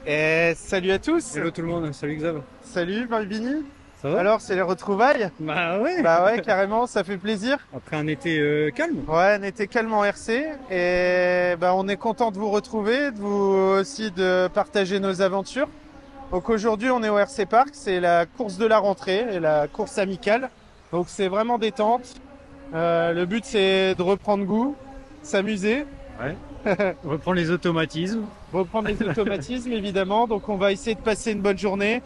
Et salut à tous. Hello tout le monde, salut Xav. Salut Malvini. Ça va? Alors, c'est les retrouvailles? Bah ouais. Bah ouais, carrément, ça fait plaisir. Après un été calme. Ouais, on était calme en RC et bah on est content de vous retrouver, de vous aussi de partager nos aventures. Donc aujourd'hui, on est au RC Park, c'est la course de la rentrée et la course amicale. Donc c'est vraiment détente. Le but c'est de reprendre goût, s'amuser, Ouais. Reprends les automatismes. reprendre les automatismes évidemment. Donc on va essayer de passer une bonne journée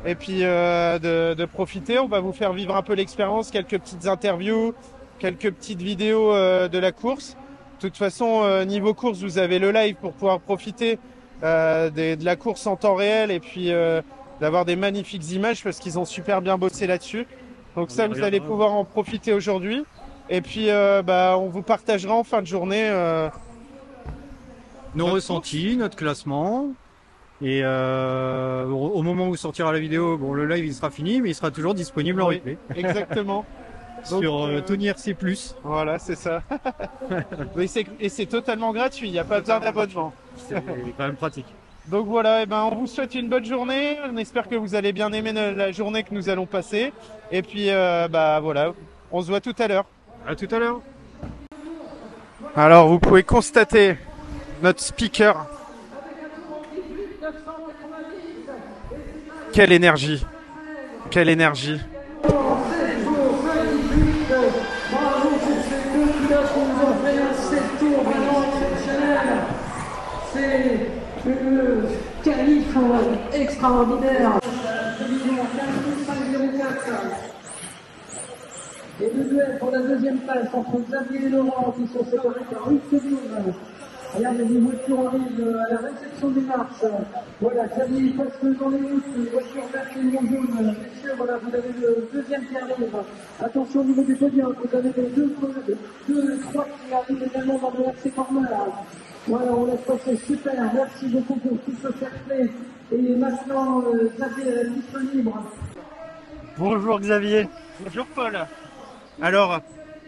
et puis de profiter. On va vous faire vivre un peu l'expérience, quelques petites interviews, quelques petites vidéos de la course. De toute façon, niveau course, vous avez le live pour pouvoir profiter de la course en temps réel et puis d'avoir des magnifiques images parce qu'ils ont super bien bossé là-dessus. Donc ça, vous allez pouvoir en profiter aujourd'hui. Et puis, on vous partagera en fin de journée. Nos Notre ressentis, notre classement. Et au moment où sortira la vidéo, bon le live il sera fini, mais il sera toujours disponible en Oui, replay. exactement. Donc, Sur Tony RC+. Voilà, c'est ça. Oui, et c'est totalement gratuit, il n'y a pas besoin d'abonnement. C'est quand même pratique. Donc voilà, et ben, on vous souhaite une bonne journée. On espère que vous allez bien aimer la journée que nous allons passer. Et puis, voilà, on se voit tout à l'heure. À tout à l'heure. Alors, vous pouvez constater notre speaker. Quelle énergie! Quelle énergie! Bravo pour ces deux pilotes qui nous ont fait un 7 tours vraiment exceptionnel. C'est une qualif extraordinaire. Division 15.504. Et le duel pour la deuxième place entre Xavier et Laurent qui sont séparés par 8 secondes. Regardez, les voitures arrivent à la réception des marches. Voilà, Xavier passe dans les routes, les voitures vertes et jaune. Messieurs, voilà, vous avez le deuxième qui arrive. Attention au niveau du podium, vous avez les deux, trois qui arrivent également dans le RC Corner. Voilà, on laisse passer, super, merci beaucoup pour tout ce fair play. Et maintenant, Xavier est disponible. Bonjour Xavier. Bonjour Paul. Alors,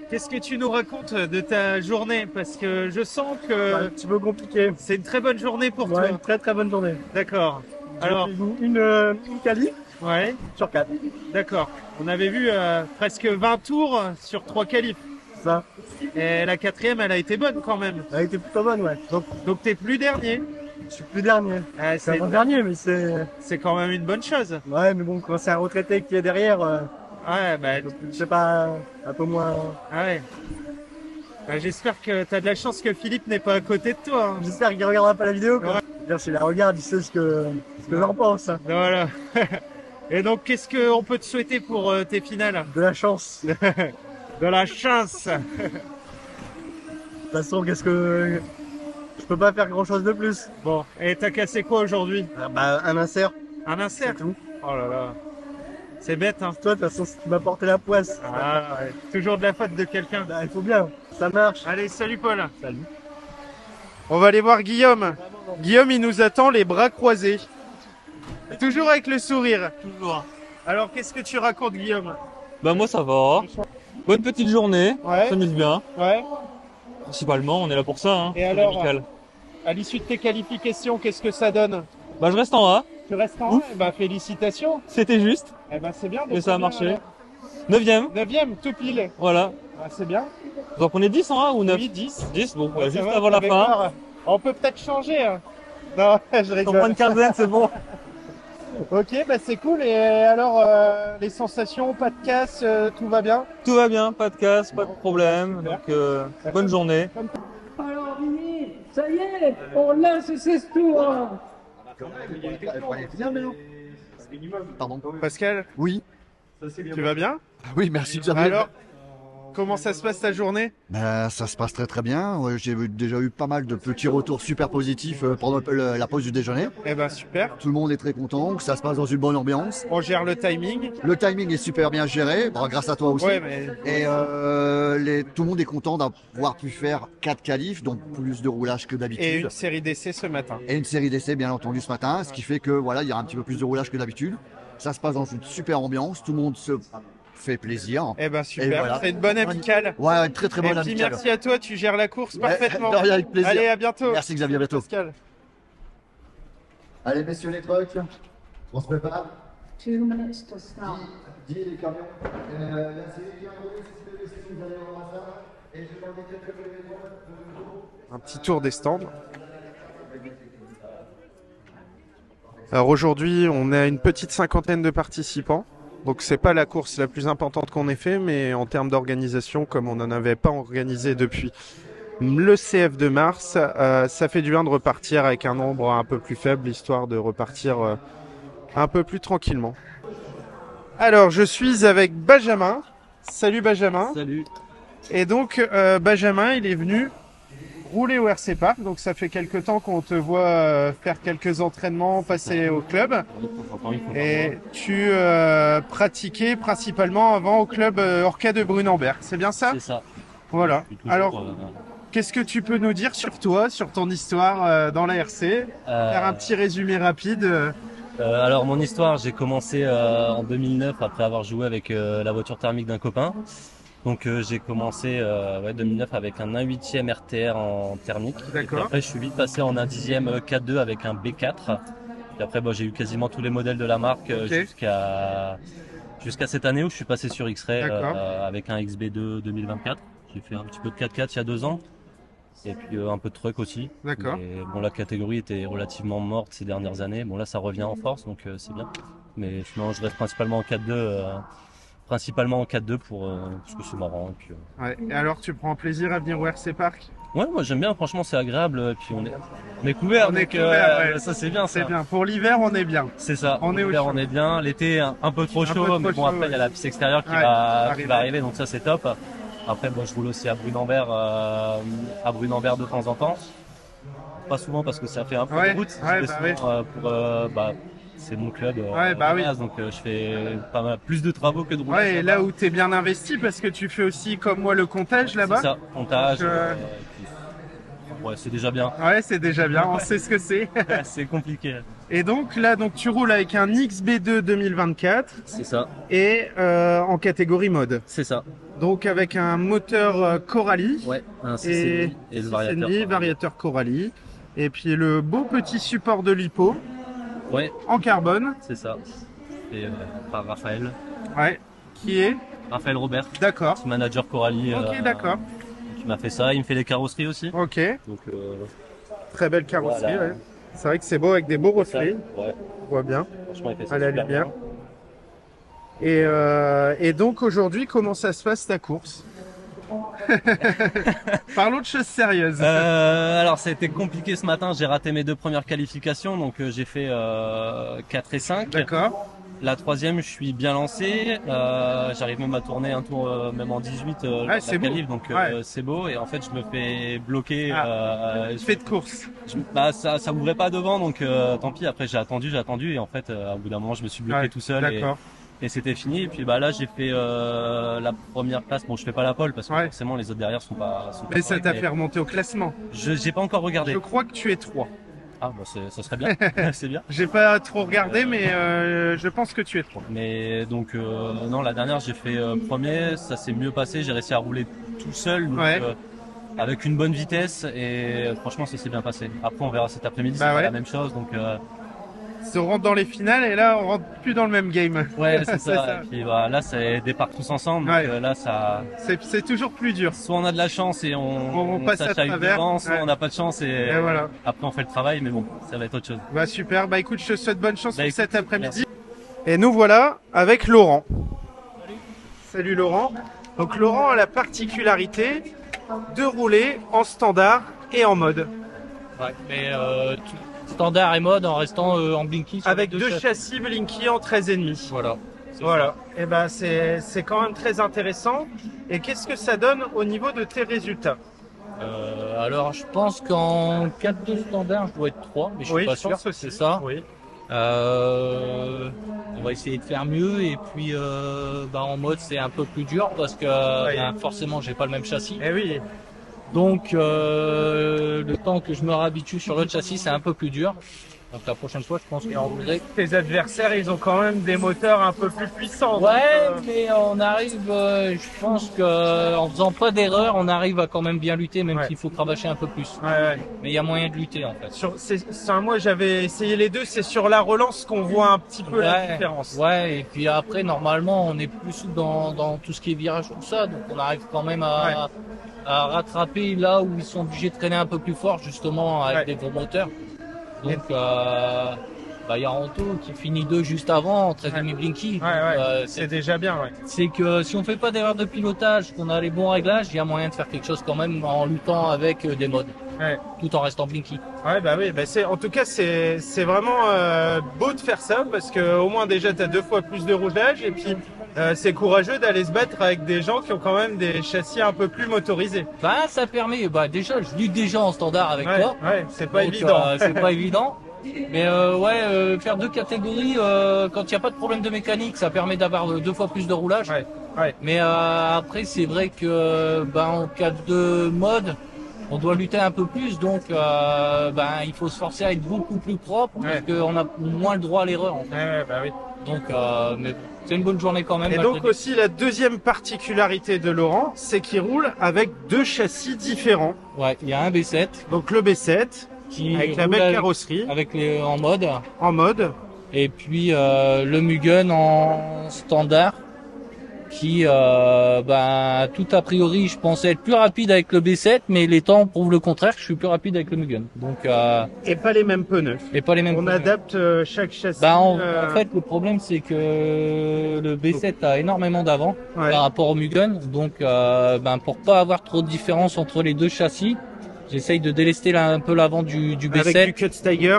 qu'est-ce que tu nous racontes de ta journée? Parce que je sens que Un petit peu compliqué. c'est une très bonne journée pour Ouais, toi. une très très bonne journée. D'accord. Alors, Une qualif ouais, sur 4. d'accord. On avait vu presque 20 tours sur 3 qualifs. Ça, Et la quatrième, elle a été bonne quand même. elle a été plutôt bonne, ouais. Donc t'es plus dernier. Je suis plus dernier. Ah, C'est un dernier, mais c'est. c'est quand même une bonne chose. Ouais, mais bon, quand c'est un retraité qui est derrière, Ouais, bah, je sais pas, un peu moins. ah ouais. Bah, j'espère que t'as de la chance que Philippe n'est pas à côté de toi. Hein. J'espère qu'il regardera pas la vidéo, quoi. Ouais. Bien, s'il la regarde, il sait ce que j'en pense. Hein. Voilà. Et donc, qu'est-ce qu'on peut te souhaiter pour tes finales? De la chance. De De la chance. toute façon, qu'est-ce que. Je peux pas faire grand chose de plus. Bon, et t'as cassé quoi aujourd'hui? Bah, un insert, Un insert? c'est tout. Oh là là. C'est bête, hein. Toi, de toute façon, si tu m'as porté la poisse, Ah, ouais. Toujours de la faute de quelqu'un. bah, il faut bien. Ça marche. Allez, salut Paul. Salut. On va aller voir Guillaume. Guillaume, il nous attend les bras croisés. Toujours avec le sourire. Toujours. Alors, qu'est-ce que tu racontes, Guillaume? Bah moi ça va. Bonne petite journée. Ouais. On s'amuse bien. Ouais. Principalement, on est là pour ça. Hein. Et C'est alors amical. À l'issue de tes qualifications, qu'est-ce que ça donne? Bah je reste en A. Tu restes en haut? Eh ben, félicitations. C'était juste. Eh ben, c'est bien. Et ça a marché. 9ème. 9e, tout pile. Voilà. Ah, c'est bien. Vous en prenez 10 en A ou 9? Oui, 10. 10, bon, Ça juste va, avant la avec fin. barre. On peut peut-être changer. Hein. Non, je En rigole. moins de quinzaine, c'est bon. Ok, bah c'est cool. Et alors, les sensations, pas de casse, tout va bien? Tout va bien, pas de casse, pas de problème. Super. Donc bonne journée. Alors, Vini, ça y est, on l'a, c'est 16 tours. Pardon. Pascal, Oui, tu vas bien? oui, merci Xavier. Alors, comment ça se passe ta journée? Ça se passe très très bien. J'ai déjà eu pas mal de petits retours super positifs pendant la pause du déjeuner. Eh ben super. Tout le monde est très content, que ça se passe dans une bonne ambiance. On gère le timing. Le timing est super bien géré, bon, grâce à toi aussi. Ouais, mais Et tout le monde est content d'avoir pu faire 4 qualifs, donc plus de roulage que et d'habitude. une série d'essais ce matin. Et une série d'essais bien entendu ce matin, ce qui fait que voilà, il y a un petit peu plus de roulage que d'habitude. Ça se passe dans une super ambiance, tout le monde se fait plaisir. Eh ben Et super. voilà. C'est une bonne amicale. Ouais, une très très Et bonne puis amicale. merci à toi, tu gères la course parfaitement. De rien, avec plaisir. Allez, à bientôt. Merci Xavier, à bientôt. Pascal. Allez, messieurs les trucks, on se prépare. 2 minutes to start. 10 les camions. La série qui a envoyé, si vous allez voir ça. Et je vais demander quelques éléments de Un petit tour des stands. Alors aujourd'hui, on a une petite cinquantaine de participants. Donc c'est pas la course la plus importante qu'on ait fait, mais en termes d'organisation, comme on n'en avait pas organisé depuis le CF de mars, ça fait du bien de repartir avec un nombre un peu plus faible, histoire de repartir un peu plus tranquillement. Alors je suis avec Benjamin. Salut Benjamin. Salut. Et donc Benjamin, il est venu rouler au RC Park, donc ça fait quelques temps qu'on te voit faire quelques entraînements, passer au club. Et tu pratiquais principalement avant au club Orca de Brunanberg, c'est bien ça? C'est ça. Voilà. Je suis toujours, Alors, qu'est-ce que tu peux nous dire sur toi, sur ton histoire dans la RC? Faire un petit résumé rapide. Alors mon histoire, j'ai commencé en 2009 après avoir joué avec la voiture thermique d'un copain. Donc j'ai commencé 2009 avec un 1/8e RTR en thermique. Et puis après je suis vite passé en 1/10e 4.2 avec un B4. Et après j'ai eu quasiment tous les modèles de la marque jusqu'à cette année où je suis passé sur X-Ray avec un XB2 2024. J'ai fait un petit peu de 4x4 il y a 2 ans. Et puis un peu de truck aussi. D'accord. Et bon, la catégorie était relativement morte ces dernières années. Bon là ça revient en force donc c'est bien. Mais sinon je reste principalement en 4.2. Principalement en 4.2 parce que c'est marrant. Et puis, Ouais. Et alors tu prends plaisir à venir au RC Park? Ouais, moi j'aime bien, franchement c'est agréable. Et puis on est couvert, On est donc couvert, ouais. ça c'est bien. C'est ça. bien. Pour l'hiver, on est bien. C'est ça. On est au L'hiver, chaud. on est bien. L'été un peu trop chaud, mais bon après il y a la piste extérieure qui va arriver, donc ça c'est top. Après je roule aussi à Brunanberg de temps en temps. Pas souvent parce que ça fait un peu de route. C'est mon club donc je fais pas mal plus de travaux que de route. Ouais, et là où tu es bien investi parce que tu fais aussi comme moi le comptage là-bas. C'est ça, comptage. Donc, ouais, c'est déjà bien. Ouais, c'est déjà bien, on sait ce que c'est. C'est compliqué. Et donc là, tu roules avec un XB2 2024 C'est ça, et en catégorie mode. c'est ça. Donc avec un moteur Coralie Ouais, un CCI et le variateur. CCI, variateur Coralie. Et puis le beau petit support de lipo Ouais, en carbone. c'est ça. Et par Raphaël. Ouais. Qui est? Raphaël Robert, D'accord. manager Coralie. Ok, d'accord. Qui m'a fait ça. Il me fait les carrosseries aussi. Ok. Donc, Très belle carrosserie. Voilà. Ouais. C'est vrai que c'est beau avec des beaux reflets. ouais, On voit bien. franchement, il fait ça À la super lumière. bien. Et donc aujourd'hui, comment ça se passe ta course? Parlons de choses sérieuses. Alors ça a été compliqué ce matin, j'ai raté mes 2 premières qualifications, donc j'ai fait 4 et 5. D'accord. La 3e, je suis bien lancé, j'arrive même à tourner un tour même en 18 c'est beau. qualif, donc c'est beau, et en fait je me fais bloquer. Fait de course. Ça ouvrait pas devant, donc tant pis, après j'ai attendu, et en fait au bout d'un moment je me suis bloqué tout seul. D'accord. Et c'était fini. Et puis là j'ai fait la première place. Bon, je fais pas la pole parce que forcément les autres derrière sont pas. Mais ça t'a fait remonter au classement. J'ai pas encore regardé. Je crois que tu es 3. Ah bah ça serait bien. C'est bien. J'ai pas trop regardé, mais je pense que tu es 3. Mais donc non, la dernière j'ai fait premier. Ça s'est mieux passé. J'ai réussi à rouler tout seul. Donc, avec une bonne vitesse et franchement ça s'est bien passé. Après on verra cet après-midi. C'est pas la même chose. Donc on rentre dans les finales et là on rentre plus dans le même game. Ouais, c'est ça. Et puis là c'est départ tous ensemble. Donc là ça. C'est toujours plus dur. Soit on a de la chance et on passe à travers. Devant, soit on n'a pas de chance et voilà. Après on fait le travail, mais bon, ça va être autre chose. Bah super. Bah écoute, je te souhaite bonne chance pour cet après-midi. Et nous voilà avec Laurent. Salut Laurent. Donc Laurent a la particularité de rouler en standard et en mode. Ouais, mais standard et mode en restant en Blinky. Avec 2 châssis Blinky en 13,5. Voilà. Et ben c'est quand même très intéressant. Et qu'est-ce que ça donne au niveau de tes résultats? Alors je pense qu'en 4.2 standard je dois être 3, mais je suis pas sûr. C'est ça. Oui. On va essayer de faire mieux et puis en mode c'est un peu plus dur parce que forcément j'ai pas le même châssis. Eh oui. Donc le temps que je me réhabitue sur l'autre châssis c'est un peu plus dur. Donc la prochaine fois, je pense qu'on roulerait. Tes adversaires, ils ont quand même des moteurs un peu plus puissants. Ouais, donc, mais on arrive, je pense que en faisant pas d'erreur, on arrive à quand même bien lutter, même s'il faut cravacher un peu plus. ouais. Mais il y a moyen de lutter en fait. Moi, j'avais essayé les deux. C'est sur la relance qu'on voit un petit peu la différence. Ouais, et puis après, normalement, on est plus dans tout ce qui est virage, tout ça, donc on arrive quand même à rattraper là où ils sont obligés de traîner un peu plus fort, justement, avec des gros moteurs. Donc, il y a Anto qui finit 2 juste avant, en 13,5 Blinky. C'est déjà bien, C'est que si on fait pas d'erreur de pilotage, qu'on a les bons réglages, il y a moyen de faire quelque chose quand même en luttant avec des modes. Tout en restant Blinky. En tout cas, c'est vraiment beau de faire ça parce que au moins déjà t'as 2 fois plus de roulage et puis c'est courageux d'aller se battre avec des gens qui ont quand même des châssis un peu plus motorisés. Ça permet, déjà, je lutte déjà en standard avec toi. C'est pas évident. C'est pas évident. Mais faire 2 catégories quand il n'y a pas de problème de mécanique, ça permet d'avoir 2 fois plus de roulage. Mais après, c'est vrai que en cas de mode, on doit lutter un peu plus, donc il faut se forcer à être beaucoup plus propre parce qu'on a moins le droit à l'erreur. En fait. Donc, mais c'est une bonne journée quand même. Et donc aussi la deuxième particularité de Laurent, c'est qu'il roule avec 2 châssis différents. Ouais, il y a un B7. Donc le B7 avec la belle carrosserie, en mode. Et puis le Mugen en standard. Qui tout a priori je pensais être plus rapide avec le B7, mais les temps prouvent le contraire, je suis plus rapide avec le Mugen. Donc et pas les mêmes pneus. On adapte chaque châssis. En fait le problème c'est que le B7 a énormément d'avant par rapport au Mugen, donc pour pas avoir trop de différence entre les 2 châssis, j'essaye de délester un peu l'avant du B7 avec du Cut Tiger.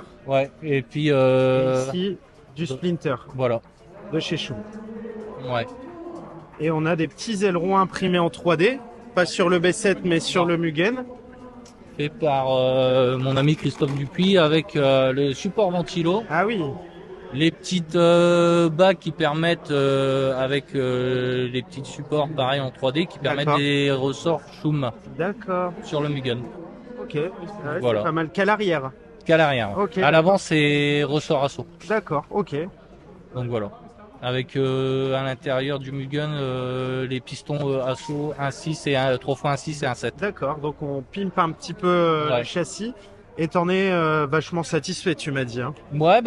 Et puis ici du Splinter. Voilà. De chez Chou. Ouais. Et on a des petits ailerons imprimés en 3D, pas sur le B7 mais sur le Mugen. Fait par mon ami Christophe Dupuis avec le support ventilo. Ah oui. Les petites bagues qui permettent avec les petits supports pareil en 3D qui permettent des ressorts Schum. D'accord. Sur le Mugen. Ok. Voilà. C'est pas mal qu'à l'arrière. Qu'à l'arrière. Okay. À l'avant c'est ressort assaut. D'accord. Ok. Donc voilà. Avec à l'intérieur du Mugen les pistons assaut 1.6 et 3 x 1.6 et 1.7. D'accord, donc on pimpe un petit peu le châssis et t'en es vachement satisfait, tu m'as dit. Hein. Ouais,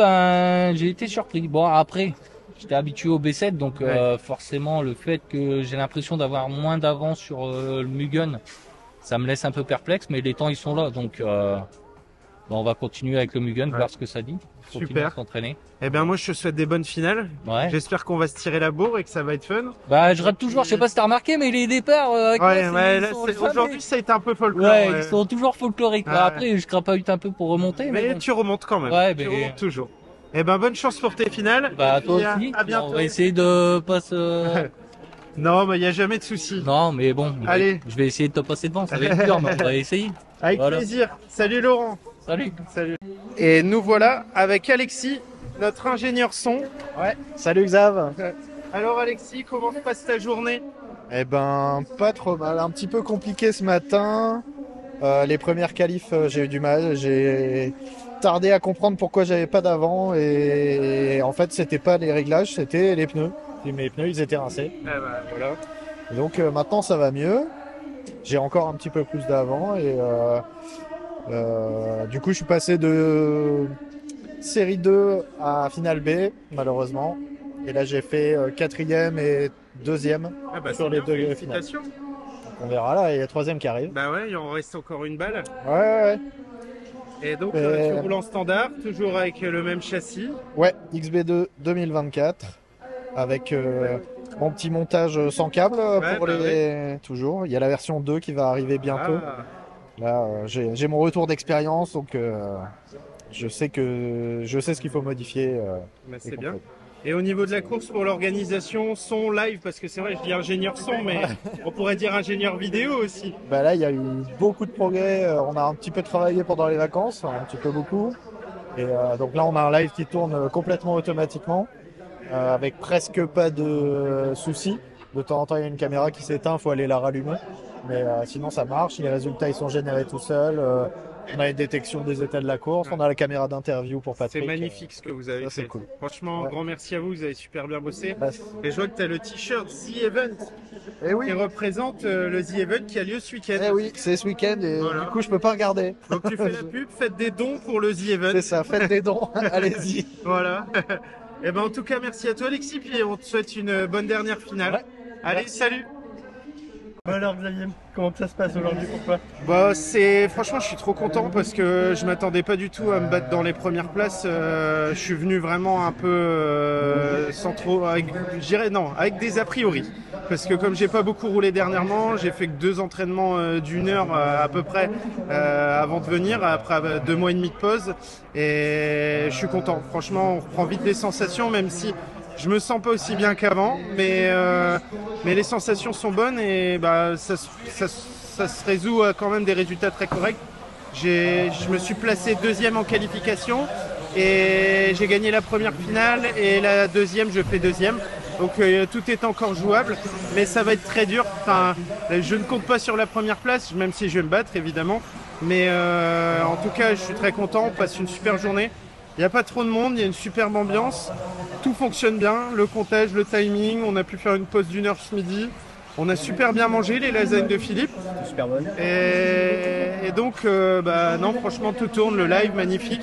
j'ai été surpris. Bon, après, j'étais habitué au B7, donc forcément le fait que j'ai l'impression d'avoir moins d'avance sur le Mugen, ça me laisse un peu perplexe, mais les temps ils sont là, donc on va continuer avec le Mugen, voir ce que ça dit. Super. S'entraîner. Eh bien moi je te souhaite des bonnes finales. J'espère qu'on va se tirer la bourre et que ça va être fun. Je rate toujours, je sais pas si t'as remarqué, mais les départs aujourd'hui ça a été un peu folklore. Ils sont toujours folkloriques. Après je crapahute un peu pour remonter. Mais tu remontes quand même. Tu remontes toujours. Eh ben bonne chance pour tes finales. Toi aussi. À bientôt. On va essayer de pas se... Non, mais il n'y a jamais de souci. Non, mais bon. Allez. Je vais essayer de te passer devant. Ça va être dur, mais on va essayer. Avec plaisir. Salut Laurent. Salut. Et nous voilà avec Alexis, notre ingénieur son. Salut Xav. Alors Alexis, comment se passe ta journée? Eh ben, pas trop mal. Un petit peu compliqué ce matin. Les premières qualifs, j'ai eu du mal. J'ai tardé à comprendre pourquoi j'avais pas d'avant. Et en fait, c'était pas les réglages, c'était les pneus. Et mes pneus, ils étaient rincés. Voilà. Donc maintenant, ça va mieux. J'ai encore un petit peu plus d'avant. Et du coup, je suis passé de série 2 à finale B, malheureusement. Et là, j'ai fait 4e et 2e sur les 2 félicitations. Donc, on verra là, il y a 3e qui arrive. Il en reste encore une balle. Ouais. Et donc, tu roules en standard, toujours avec le même châssis. Ouais, XB2 2024, avec mon petit montage sans câble pour toujours. Il y a la version 2 qui va arriver bientôt. Là, j'ai mon retour d'expérience, donc je sais ce qu'il faut modifier. C'est bien. Et au niveau de la course pour l'organisation, son live, parce que c'est vrai, je dis ingénieur son, mais on pourrait dire ingénieur vidéo aussi. Là, il y a eu beaucoup de progrès. On a un petit peu travaillé pendant les vacances, un petit peu beaucoup. Et donc là, on a un live qui tourne complètement automatiquement, avec presque pas de soucis. De temps en temps, il y a une caméra qui s'éteint, il faut aller la rallumer. Mais sinon, ça marche. Les résultats, ils sont générés tout seuls. On a une détection des états de la course, on a la caméra d'interview pour Patrick. C'est magnifique ce que vous avez fait. C'est cool. Franchement, grand merci à vous, vous avez super bien bossé. Bah, Et je vois que tu as le t-shirt The Event Eh oui. qui représente le The Event qui a lieu ce week-end. Eh oui, c'est ce week-end et Voilà. du coup je peux pas regarder. Donc tu fais la pub, faites des dons pour le The Event. C'est ça, faites des dons, allez-y. Voilà. Et ben en tout cas, merci à toi Alexis, puis on te souhaite une bonne dernière finale. Ouais. Allez, salut. Alors Xavier, comment ça se passe aujourd'hui pour toi? Bah franchement je suis trop content parce que je m'attendais pas du tout à me battre dans les premières places. Je suis venu vraiment un peu sans trop, avec des a priori. Parce que comme j'ai pas beaucoup roulé dernièrement, j'ai fait que 2 entraînements d'1 heure à peu près avant de venir, après 2 mois et demi de pause. Et je suis content. Franchement, on reprend vite les sensations, même si je me sens pas aussi bien qu'avant, mais les sensations sont bonnes et bah, ça se résout à quand même des résultats très corrects. Je me suis placé 2e en qualification et j'ai gagné la première finale et la deuxième, je fais 2e. Donc tout est encore jouable, mais ça va être très dur. Enfin, je ne compte pas sur la première place, même si je vais me battre évidemment. Mais en tout cas, je suis très content, on passe une super journée. Il n'y a pas trop de monde, il y a une superbe ambiance, tout fonctionne bien, le comptage, le timing, on a pu faire une pause d'1 heure ce midi, on a super bien mangé les lasagnes de Philippe. Super bonne. Et donc, non, franchement, tout tourne, le live, magnifique.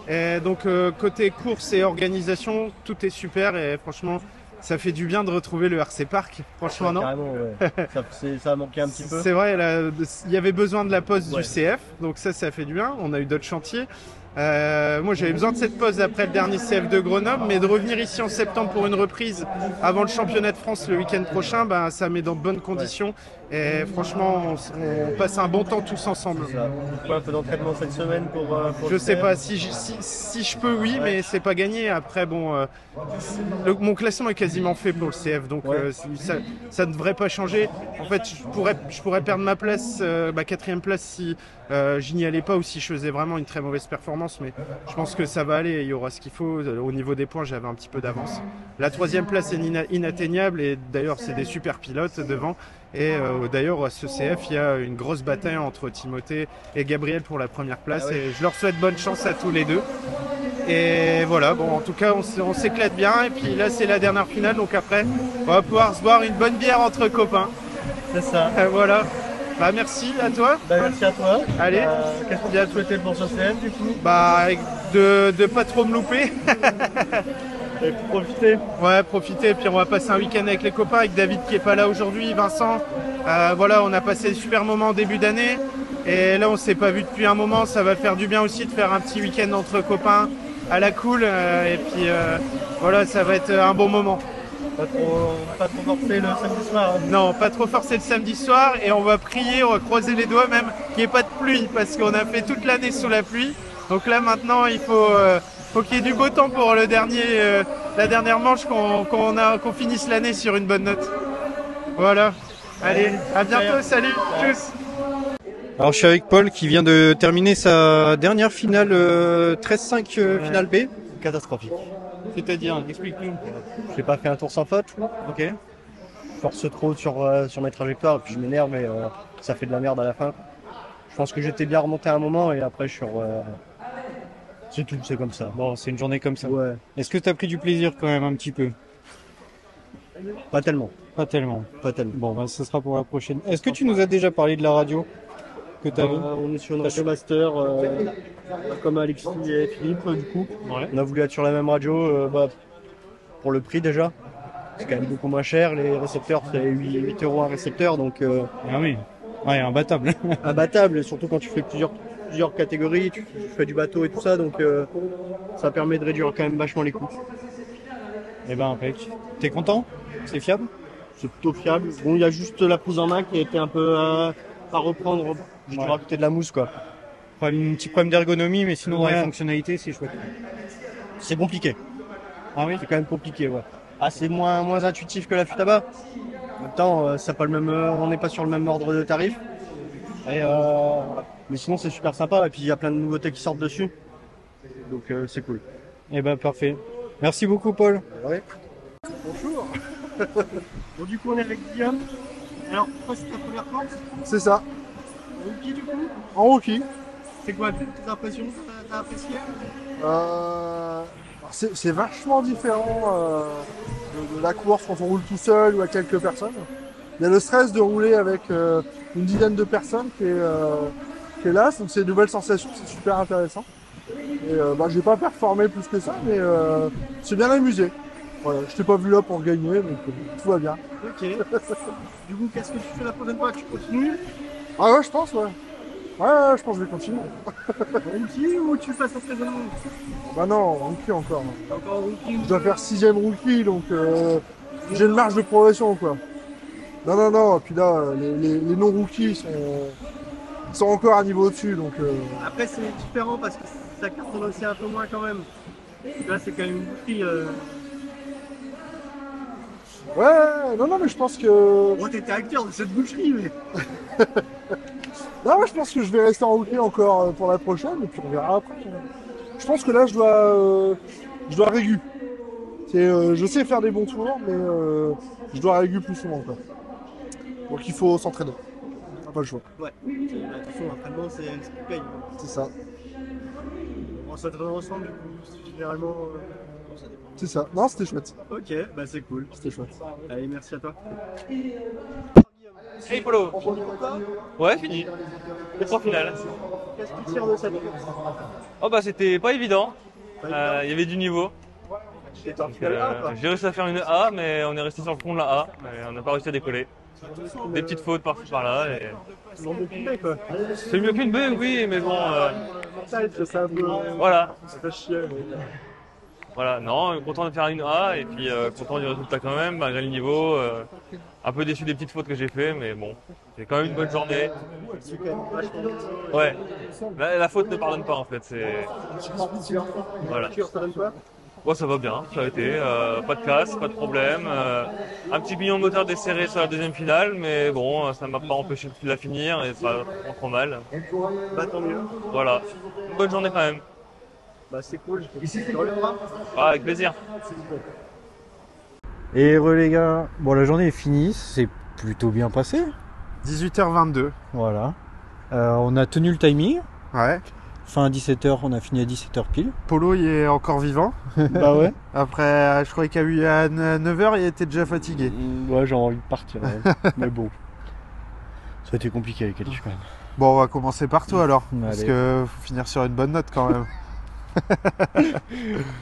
Et donc, côté course et organisation, tout est super et franchement, ça fait du bien de retrouver le RC Park, franchement, Ouais, non? carrément, ouais. ça a manqué un petit peu. C'est vrai, il y avait besoin de la pause du CF, donc ça fait du bien. On a eu d'autres chantiers. Moi, j'avais besoin de cette pause après le dernier CF de Grenoble, mais de revenir ici en septembre pour une reprise avant le championnat de France le week-end prochain, ça met dans de bonnes conditions. Et franchement, on passe un bon temps tous ensemble. Un peu d'entraînement cette semaine pour je sais pas, si je peux, oui, mais c'est pas gagné. Après, bon, mon classement est quasiment fait pour le CF, donc ça ne devrait pas changer. En fait, je pourrais perdre ma place, ma 4e place si je n'y allais pas ou si je faisais vraiment une très mauvaise performance, mais je pense que ça va aller, il y aura ce qu'il faut. Au niveau des points, j'avais un petit peu d'avance. La 3e place est inatteignable et d'ailleurs, c'est des super pilotes devant. Et d'ailleurs, à ce CF, il y a une grosse bataille entre Timothée et Gabriel pour la première place. Et je leur souhaite bonne chance à tous les deux. Et voilà, bon, en tout cas, on s'éclate bien. Et puis là, c'est la dernière finale. Donc après, on va pouvoir se boire une bonne bière entre copains. C'est ça. Voilà. Bah, merci à toi. Merci à toi. Allez. Qu'est-ce qu'on vient de souhaiter pour ce CF du coup? De pas trop me louper. Et profiter. Ouais, profiter. Puis on va passer un week-end avec les copains, avec David qui est pas là aujourd'hui, Vincent. Voilà, on a passé un super moment en début d'année. Et là, on s'est pas vu depuis un moment. Ça va faire du bien aussi de faire un petit week-end entre copains à la cool. Et puis voilà, ça va être un bon moment. Pas trop forcer le samedi soir. Hein. Non, pas trop forcer le samedi soir. Et on va prier, on va croiser les doigts même qu'il n'y ait pas de pluie. Parce qu'on a fait toute l'année sous la pluie. Donc là, maintenant, il faut qu'il y ait du beau temps pour la dernière manche, qu'on finisse l'année sur une bonne note. Voilà. Allez, à bientôt, salut, tchuss. Alors je suis avec Paul qui vient de terminer sa dernière finale 13-5 finale B. Catastrophique. C'est-à-dire, explique-nous. J'ai pas fait un tour sans faute. Ok. Je force trop sur mes trajectoires et puis je m'énerve, mais ça fait de la merde à la fin. Je pense que j'étais bien remonté à un moment et après c'est tout, c'est comme ça. Bon, c'est une journée comme ça. Ouais. Est-ce que tu as pris du plaisir quand même un petit peu? Pas tellement. Pas tellement. Pas tellement. Bon, ce sera pour la prochaine. Est-ce que tu nous as déjà parlé de la radio que tu as on est sur une radio master, comme Alexis et Philippe, du coup. Ouais. On a voulu être sur la même radio pour le prix déjà. C'est quand même beaucoup moins cher. Les récepteurs, c'est 8 € un récepteur, donc... Ah oui, ouais, imbattable. Imbattable, surtout quand tu fais plusieurs catégories, tu fais du bateau et tout ça, donc ça permet de réduire quand même vachement les coûts. Eh ben, impec. T'es content? C'est fiable? C'est plutôt fiable. Bon, il y a juste la prise en main qui a été un peu à reprendre. J'ai dû rajouter de la mousse, quoi. Un petit problème d'ergonomie, mais sinon, dans Ouais. les fonctionnalités, c'est chouette. C'est compliqué. Ah oui? C'est quand même compliqué, ouais. Ah, c'est moins intuitif que la flûte à bas. En même temps, c'est pas le même, on n'est pas sur le même ordre de tarif. Et mais sinon, c'est super sympa. Et puis, il y a plein de nouveautés qui sortent dessus. Donc, c'est cool. Eh ben, parfait. Merci beaucoup, Paul. Ouais. Bonjour. Bon, du coup, on est avec Guillaume. Alors, toi, c'est ta première course? C'est ça, Rookie, du coup? en rookie. C'est quoi toutes tes impressions? T'as apprécié? C'est vachement différent de la course quand on roule tout seul ou à quelques personnes. Il y a le stress de rouler avec une dizaine de personnes qui est là, donc c'est une nouvelle sensation, c'est super intéressant. Et j'ai pas performé plus que ça, mais c'est bien amusé. Voilà, je t'ai pas vu là pour gagner, donc tout va bien. Ok. Du coup, qu'est-ce que tu fais la prochaine fois? Tu continues? Ah ouais, je pense, ouais. Ouais, je pense que je vais continuer. Rookie ou tu passes en saison? Bah non, rookie encore. Encore rookie? Je dois faire 6ème rookie, donc j'ai une marge de progression, quoi. Non, puis là, les non-rookies sont encore à niveau au-dessus, donc... Après, c'est différent parce que ça cartonne aussi un peu moins quand même. Là, c'est quand même une bouteille. Ouais, non, mais je pense que... Moi, t'étais acteur de cette boucherie, mais... Non, moi, je pense que je vais rester en rookie encore pour la prochaine, et puis on verra après. Je pense que là, je dois régu. Je sais faire des bons tours, mais je dois régu plus souvent, quoi. Donc il faut s'entraîner. On n'a pas le choix. Ouais. Attention, l'entraînement, c'est ce qui paye. C'est ça. On s'entraîne ensemble, du coup, généralement... C'est ça. Non, c'était chouette. Ok, bah c'est cool. C'était chouette. Allez, merci à toi. Hey Polo. Ouais, fini. Les 3 finales. Qu'est-ce que tu tires de cette course? Oh bah c'était pas évident. Il y avait du niveau. J'ai réussi à faire une A, mais on est resté sur le fond de la A. Et on n'a pas réussi à décoller. Des petites fautes par-ci par-là. Et... C'est mieux qu'une B, quoi. C'est mieux qu'une B, oui, mais bon. C'est un peu. Voilà. Ça fait chier. Voilà, non, content de faire une A et puis content du résultat quand même, malgré le niveau. Un peu déçu des petites fautes que j'ai fait, mais bon, c'est quand même une bonne journée. Ouais, la faute ne pardonne pas en fait. C'est voilà. Bon, ça va bien, ça a été, pas de casse, pas de problème. Un petit pignon de moteur desserré sur la deuxième finale, mais bon, ça m'a pas empêché de la finir et ça pas trop mal. Bah tant mieux. Voilà, une bonne journée quand même. Bah c'est cool, tu reviendras. Ah, avec plaisir. Et les gars, bon la journée est finie, c'est plutôt bien passé. 18h22. Voilà. On a tenu le timing. Ouais. Fin à 17h, on a fini à 17h pile. Polo, il est encore vivant. Bah ouais. Après, je croyais qu'à 9h, il était déjà fatigué. Ouais, j'ai envie de partir. Ouais. Mais bon. Ça a été compliqué avec Elif quand même. Bon, on va commencer par toi alors. Allez. Parce que faut finir sur une bonne note quand même.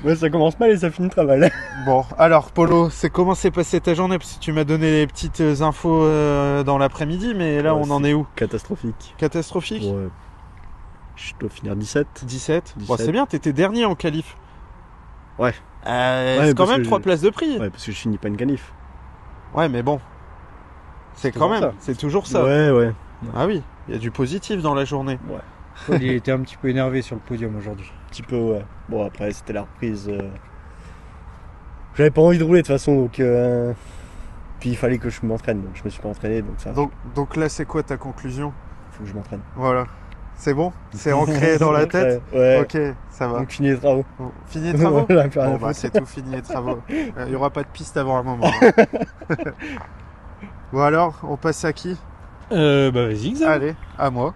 Ouais, ça commence mal et ça finit très mal. Bon, alors Polo, comment s'est passée ta journée? Parce que tu m'as donné les petites infos dans l'après-midi, mais là Ouais, on en est où? Catastrophique. Catastrophique? Ouais. Je dois finir 17. 17. Bon, c'est bien, t'étais dernier en qualif. Ouais. C'est quand même 3 places de prix. Ouais, parce que je finis pas une qualif. Ouais, mais bon. C'est quand même, c'est toujours ça. Ouais. Ah oui, il y a du positif dans la journée. Ouais. Il était un petit peu énervé sur le podium aujourd'hui. Un petit peu, ouais. Bon, après, c'était la reprise. J'avais pas envie de rouler de toute façon, donc. Puis il fallait que je m'entraîne, donc je me suis pas entraîné, donc ça. Donc là, c'est quoi ta conclusion? Faut que je m'entraîne. Voilà. C'est bon? C'est ancré dans la tête? Ouais. Ok, ça va. Donc fini les travaux. Bon, fini les travaux? Voilà, plus rien à Bon, bah, foutre. c'est tout fini les travaux. Il n'y aura pas de piste avant un moment. Bon alors, on passe à qui? Bah vas-y, Xav. Allez, à moi.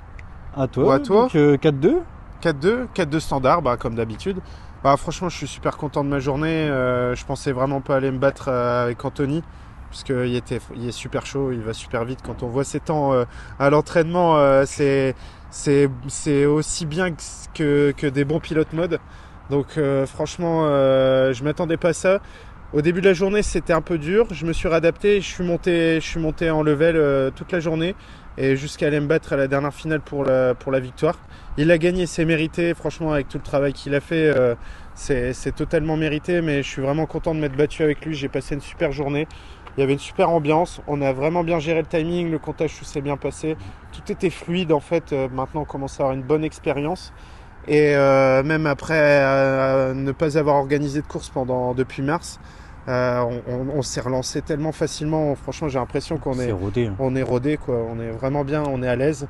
À toi. Ou à toi. Donc 4-2. 4-2 standard, bah, comme d'habitude. Bah, franchement, je suis super content de ma journée. Je pensais vraiment pas aller me battre avec Anthony. Parce qu'il est super chaud, il va super vite. Quand on voit ses temps à l'entraînement, c'est aussi bien que des bons pilotes mode. Donc franchement, je m'attendais pas à ça. Au début de la journée, c'était un peu dur. Je me suis réadapté. Je suis monté en level toute la journée et jusqu'à aller me battre à la dernière finale pour la victoire. Il a gagné, c'est mérité. Franchement, avec tout le travail qu'il a fait, c'est totalement mérité. Mais je suis vraiment content de m'être battu avec lui. J'ai passé une super journée. Il y avait une super ambiance. On a vraiment bien géré le timing. Le comptage, tout s'est bien passé. Tout était fluide en fait. Maintenant, on commence à avoir une bonne expérience. Et même après ne pas avoir organisé de course depuis mars, on s'est relancé tellement facilement. Franchement, j'ai l'impression qu'on est rodé. On est rodé, quoi. On est vraiment bien, on est à l'aise.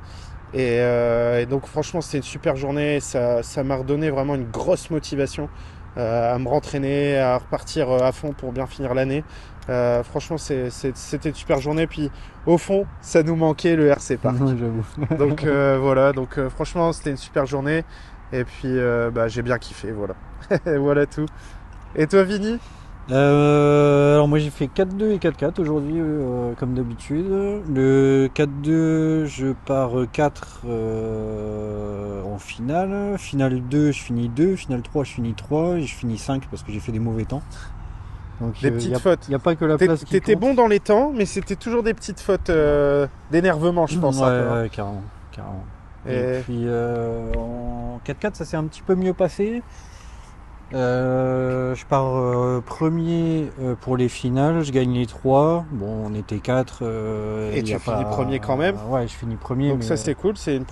Et donc, franchement, c'était une super journée. Ça m'a redonné vraiment une grosse motivation. à me rentraîner, à repartir à fond pour bien finir l'année. Franchement, c'était une super journée. Puis au fond, ça nous manquait le RC Park. J'avoue. Donc voilà, donc franchement, c'était une super journée. Et puis j'ai bien kiffé, voilà. Voilà tout. Et toi, Vini? Alors moi j'ai fait 4-2 et 4-4 aujourd'hui comme d'habitude. Le 4-2 je pars 4 en finale. Finale 2 je finis 2. Finale 3 je finis 3. Et je finis 5 parce que j'ai fait des mauvais temps. Donc, des petites fautes. Il n'y a pas que la place qui T'étais compte. bon dans les temps, mais c'était toujours des petites fautes d'énervement, je pense. Ouais, un peu, hein. ouais, carrément. Et puis en 4-4 ça s'est un petit peu mieux passé. Je pars premier pour les finales, je gagne les 3. Bon, on était 4. Et tu finis premier quand même. Ouais, je finis premier. Donc ça c'est cool, c'est une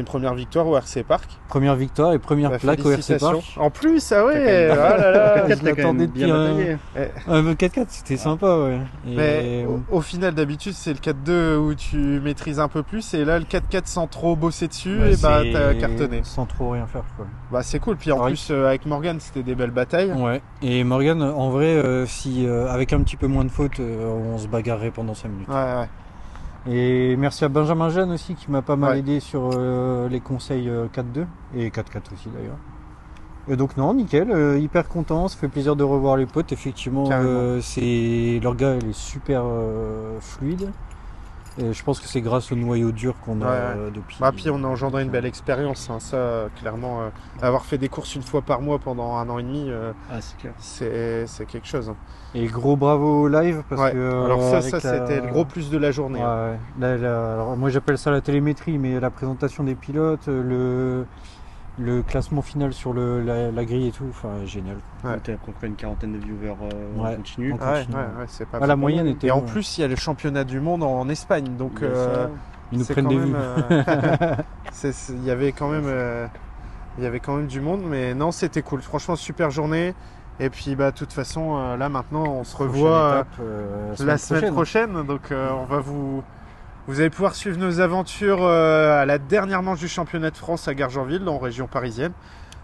première victoire au RC Park. Première victoire et première plaque au RC Park. En plus, ah ouais, ah là là. Je l'attendais depuis un 4-4, c'était sympa, ouais. Mais au final, d'habitude, c'est le 4-2 où tu maîtrises un peu plus, et là, le 4-4 sans trop bosser dessus, et bah t'as cartonné. Sans trop rien faire, quoi. Bah c'est cool, puis en plus, avec Morgan, c'était des belles batailles. Ouais, et Morgan, en vrai, si avec un petit peu moins de fautes, on se bagarrerait pendant 5 minutes. Ouais. Et merci à Benjamin Jeanne aussi qui m'a pas mal aidé sur les conseils 4-2 et 4-4 aussi d'ailleurs. Et donc non, nickel, hyper content, ça fait plaisir de revoir les potes. Effectivement, l'orga elle est super fluide. Et je pense que c'est grâce au noyau dur qu'on a depuis. Bah, puis on a engendré une belle expérience, hein. Ça clairement, avoir fait des courses une fois par mois pendant 1 an et demi, c'est quelque chose. Hein. Et gros bravo au live parce que. Alors ça c'était le gros plus de la journée. Hein. Alors moi j'appelle ça la télémétrie, mais la présentation des pilotes, le classement final sur la grille et tout, enfin génial. Ouais. T'as à peu près une quarantaine de viewers en continu. C'est pas la moyenne était. Et en plus, il y a le championnat du monde en Espagne, donc ils nous prennent des vues. Il y avait quand même du monde, mais non, c'était cool. Franchement, super journée. Et puis, de toute façon, là maintenant, on se revoit la semaine prochaine. Donc, vous allez pouvoir suivre nos aventures à la dernière manche du championnat de France à Gargenville, en région parisienne.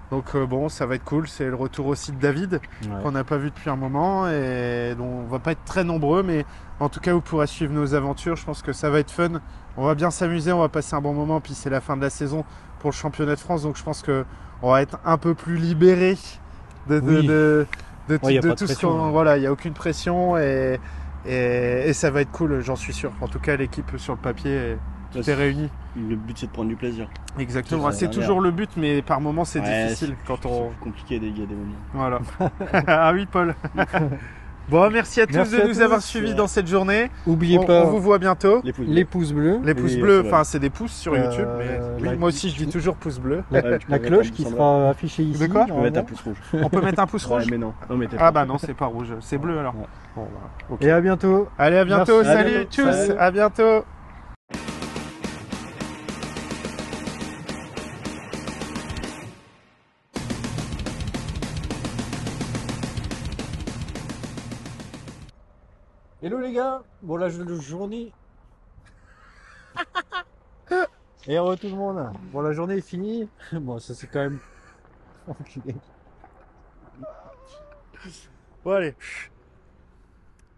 Donc bon, ça va être cool. C'est le retour aussi de David, qu'on n'a pas vu depuis un moment. Et donc, on va pas être très nombreux, mais en tout cas, vous pourrez suivre nos aventures. Je pense que ça va être fun. On va bien s'amuser, on va passer un bon moment. Puis c'est la fin de la saison pour le championnat de France. Donc je pense qu'on va être un peu plus libérés de tout ce qu'on... Voilà, il n'y a aucune pression et ça va être cool, j'en suis sûr. En tout cas, l'équipe sur le papier, tout est réuni. Le but, c'est de prendre du plaisir. Exactement, c'est toujours le but, mais par moments, c'est difficile quand on... C'est compliqué, il y a des moments. Voilà. Ah oui, Paul. Bon, merci à tous de nous avoir suivis dans cette journée. N'oubliez pas, on vous voit bientôt. Les pouces bleus. Les pouces bleus, enfin c'est des pouces sur YouTube, mais oui, moi aussi je dis toujours pouce bleu. La cloche qui sera affichée ici. De quoi ? On peut mettre un pouce rouge. On peut mettre un pouce rouge ? Mais non. Ah bah non, c'est pas rouge, c'est bleu alors. Bon, voilà. Et à bientôt. Allez, à bientôt, salut tous, à bientôt. Hello les gars, bon la journée. Et heureux tout le monde. Bon la journée est finie. Bon ça c'est quand même. Bon allez.